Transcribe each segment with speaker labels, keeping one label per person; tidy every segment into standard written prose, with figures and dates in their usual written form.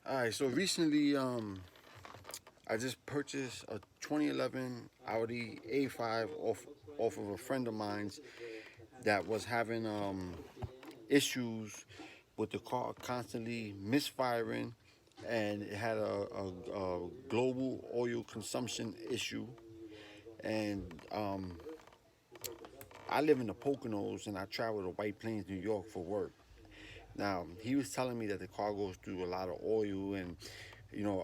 Speaker 1: All right, so recently, I just purchased a 2011 Audi A5 off of a friend of mine's that was having issues with the car constantly misfiring, and it had a global oil consumption issue. And I live in the Poconos, and I travel to White Plains, New York, for work. Now he was telling me that the car goes through a lot of oil, and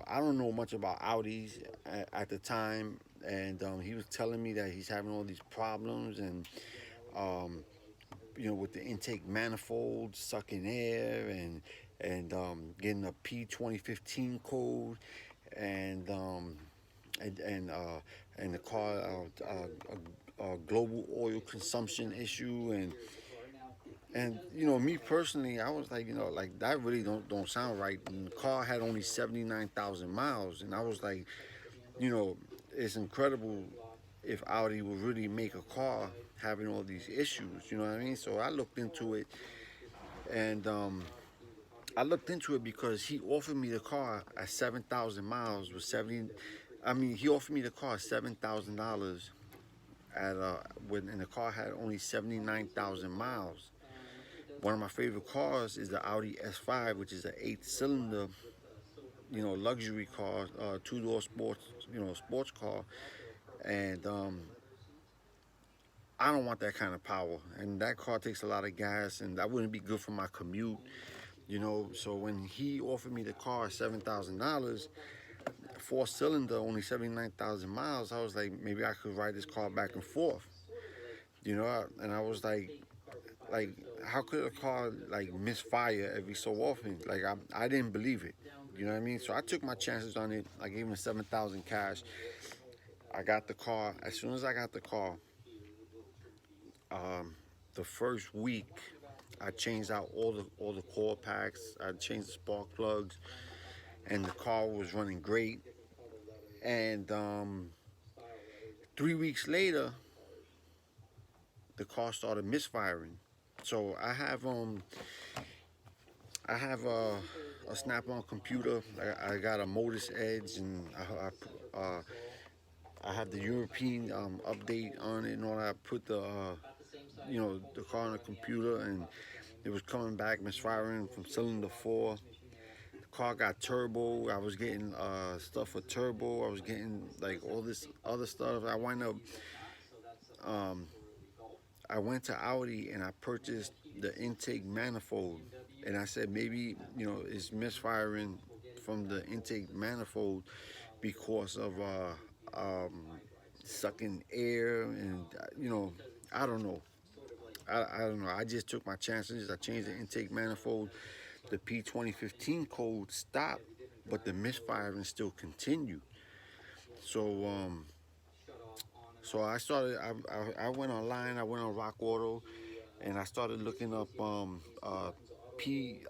Speaker 1: I don't know much about Audis at the time, and he was telling me that he's having all these problems, and um, with the intake manifold sucking air, and getting a P2015 code, and um, and the car a global oil consumption issue, and me personally, I was like, like that really don't sound right. And the ar had only 79,000 miles, and I was like, you know, it's incredible if Audi would really make a car having all these issues. You know what I mean? So I looked into it, and I looked into it because he offered me the car at 7,000 miles with 70. I mean, he offered me the car at $7,000 at when the car had only 79,000 miles. One of my favorite cars is the Audi S5, which is an eight-cylinder, luxury car, two-door sports car, and I don't want that kind of power. And that car takes a lot of gas, and that wouldn't be good for my commute. So when he offered me the car at $7,000, four-cylinder, only 79,000 miles, I was like, maybe I could ride this car back and forth. And I was like, how could a car like misfire every so often? Like I didn't believe it. You know what I mean? So I took my chances on it. I gave him 7,000 cash. I got the car. As soon as I got the car, um, the first week, I changed out all the core packs. I changed the spark plugs, and the car was running great. And 3 weeks later, the car started misfiring. So I have a Snap-on computer. I got a Modus Edge, and I have the European update on it, and all that. I put the car on the computer, and it was coming back misfiring from cylinder four. The car got turbo. I was getting stuff for turbo. I was getting like all this other stuff. Um, I went to Audi and I purchased the intake manifold, and I said maybe it's misfiring from the intake manifold because of sucking air, and I don't know. I don't know. I just took my chances. I changed the intake manifold. The P2015 code stopped, but the misfiring still continued. So I started. I went online. I went on Rock Auto, and I started looking up P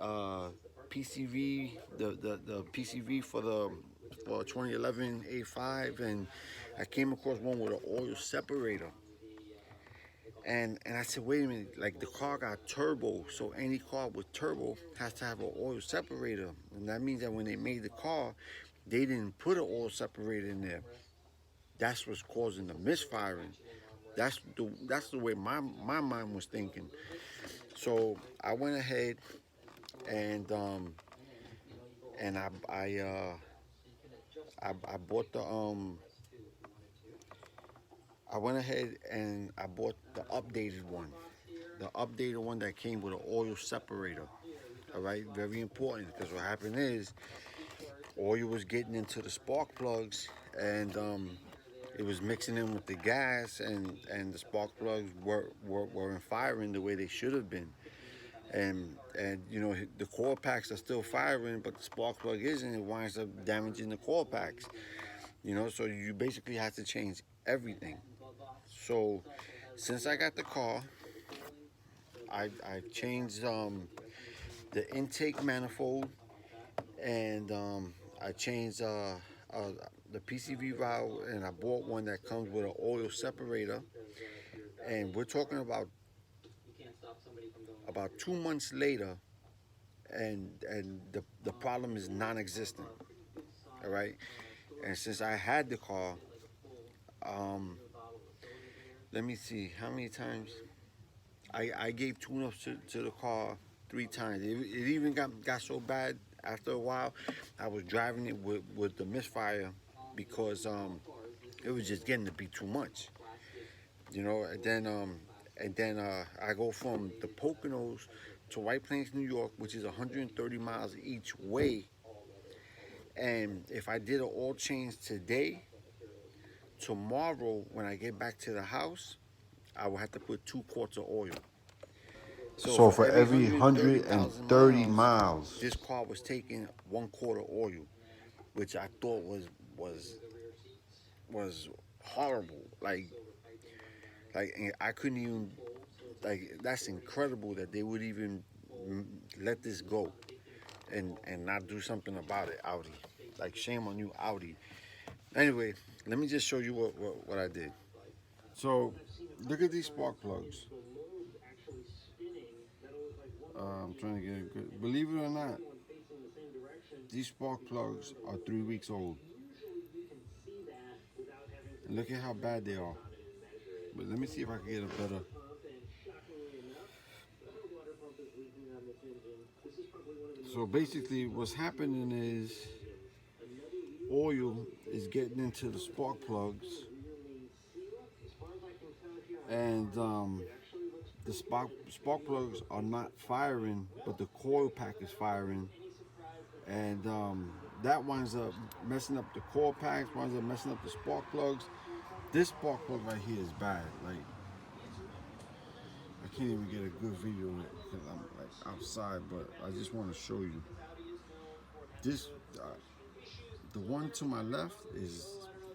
Speaker 1: PCV, the PCV for 2011 A5, and I came across one with an oil separator. And I said, wait a minute, like the car got turbo, so any car with turbo has to have an oil separator, and that means that when they made the car, they didn't put an oil separator in there. That's what's causing the misfiring. That's the way my mind was thinking. So I went ahead and and I bought the I went ahead and I bought the updated one that came with an oil separator. All right, very important, because what happened is oil was getting into the spark plugs, and it was mixing in with the gas, and the spark plugs weren't firing the way they should have been. And the core packs are still firing, but the spark plug isn't. It winds up damaging the core packs. So you basically have to change everything. So since I got the car, I changed the intake manifold, and I changed uh, the PCV valve, and I bought one that comes with an oil separator. And we're talking about 2 months later, and the problem is non-existent. All right, and since I had the car, um, let me see how many times I gave tune-ups to the car 3 times. It even got so bad after a while. I was driving it with the Misfire because it was just getting to be too much, you know. And then I go from the Poconos to White Plains, New York, which is 130 miles each way. And if I did an oil change today, tomorrow when I get back to the house, I will have to put 2 quarts of oil. So
Speaker 2: So
Speaker 1: for
Speaker 2: for
Speaker 1: every
Speaker 2: every
Speaker 1: 130,000
Speaker 2: 130
Speaker 1: miles,
Speaker 2: miles,
Speaker 1: this car was taking 1 quart of oil, which I thought was was horrible. Like I couldn't even like. That's incredible that they would even let this go and not do something about it, Audi. Like shame on you, Audi. Anyway, let me just show you what I did. So look at these spark plugs. I'm trying to get it good. Believe it or not, these spark plugs are 3 weeks old. And look at how bad they are. But let me see if I can get a better. So basically, what's happening is oil is getting into the spark plugs, and the spark plugs are not firing, but the coil pack is firing, and that winds up messing up the coil packs, winds up messing up the spark plugs. This spark plug right here is bad. Like I can't even get a good video of it because I'm like outside, but I just want to show you. This, uh, the one to my left is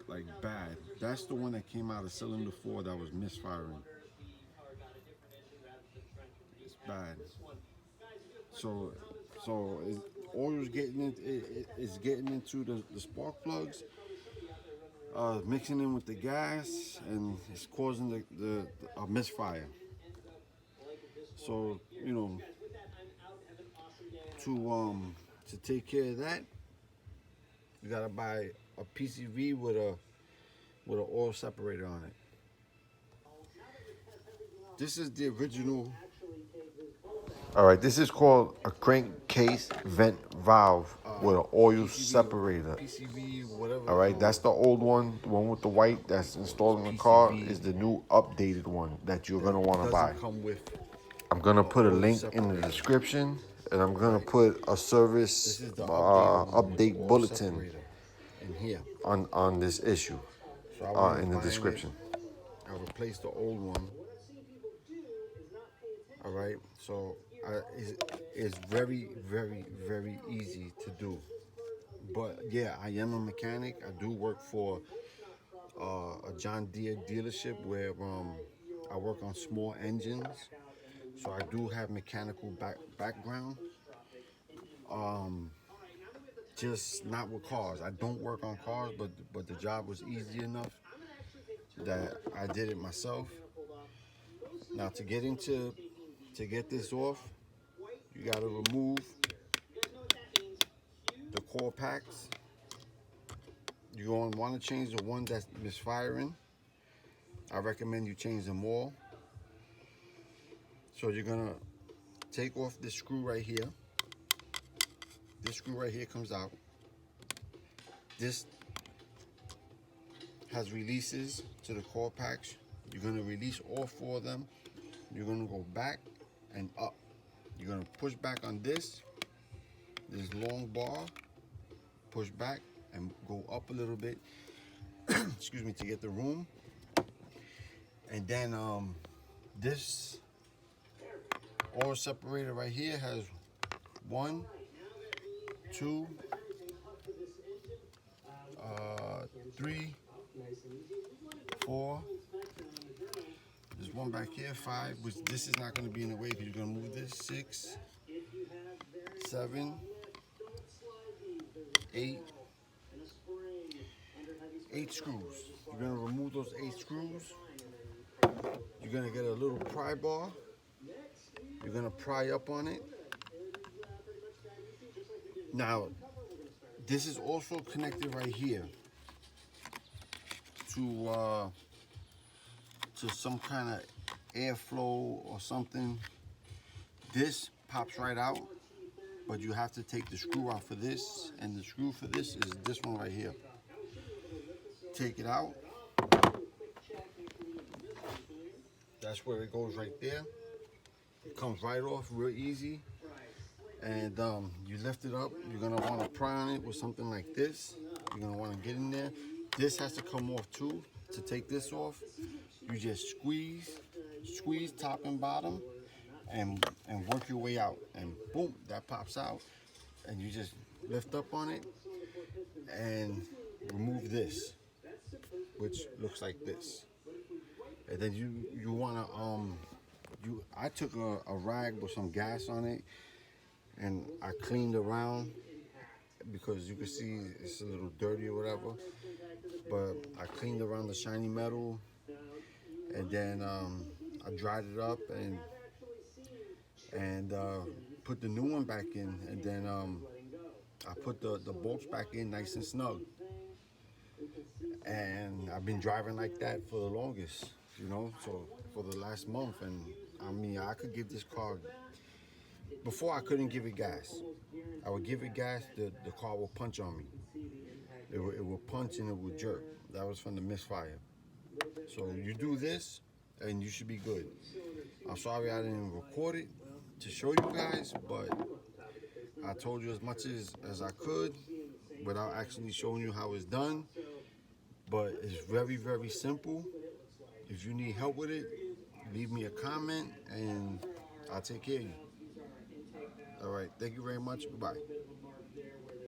Speaker 1: like bad. That's the one that came out of cylinder 4 that was misfiring. It's bad. So, oil's getting it's getting into the spark plugs, mixing in with the gas, and it's causing the a misfire. So to take care of that, you gotta buy a PCV with an oil separator on it. This is the original.
Speaker 2: all right, this is called a crankcase vent valve with an oil
Speaker 1: PCV,
Speaker 2: separator.
Speaker 1: PCV, whatever.
Speaker 2: All right, that's the old one. The one with the white that's installed in the car
Speaker 1: PCV.
Speaker 2: is the new updated one that you're gonna want to buy.
Speaker 1: Doesn't come with
Speaker 2: I'm gonna put a
Speaker 1: oil
Speaker 2: link in the
Speaker 1: separator.
Speaker 2: description, and I'm gonna
Speaker 1: Right.
Speaker 2: put a
Speaker 1: This
Speaker 2: service
Speaker 1: is the updated one with the
Speaker 2: update
Speaker 1: oil
Speaker 2: bulletin
Speaker 1: separator in here.
Speaker 2: on this issue
Speaker 1: So I wound
Speaker 2: in
Speaker 1: up
Speaker 2: the
Speaker 1: buying it.
Speaker 2: description.
Speaker 1: I replaced the old one. All right. So it's very, very, very easy to do. But yeah, I am a mechanic. I do work for a John Deere dealership where I work on small engines. So I do have mechanical background. Um, just not with cars. I don't work on cars, but the job was easy enough that I did it myself. Now to get this off, you got to remove the core packs. You're going to want to change the one that's misfiring. I recommend you change them all. So you're going to take off this screw right here. This screw right here comes out. This has releases to the core packs. You're going to release all 4 of them. You're going to go back and up. You're going to push back on this long bar, push back and go up a little bit, excuse me, to get the room. And then this oil separator right here has 1, 2, 3, 4. There's one back here, 5, which this is not going to be in the way because you're going to move this, 6, 7, 8, 8 screws. You're going to remove those 8 screws. You're going to get a little pry bar. You're going to pry up on it. Now, this is also connected right here to some kind of airflow or something. This pops right out, but you have to take the screw out for this, and the screw for this is this one right here. Take it out. That's where it goes right there. It comes right off real easy. And you lift it up. You're gonna want to pry on it with something like this. You're gonna want to get in there. This has to come off too. To take this off, you just squeeze top and bottom, and work your way out. And boom, that pops out. And you just lift up on it and remove this, which looks like this. And then you wanna I took a rag with some gas on it and I cleaned around because you can see it's a little dirty or whatever. But I cleaned around the shiny metal, and then I dried it up and put the new one back in, and then I put the bolts back in nice and snug. And I've been driving like that for the longest, so for the last month. And I mean, I could give this car, before I couldn't give it gas. I would give it gas, the car will punch on me. It will punch and it will jerk. That was from the Misfire. So you do this and you should be good. I'm sorry I didn't record it to show you guys, but I told you as much as I could without actually showing you how it's done. But it's very, very simple. If you need help with it, leave me a comment and I'll take care of you. All right, thank you very much. Goodbye.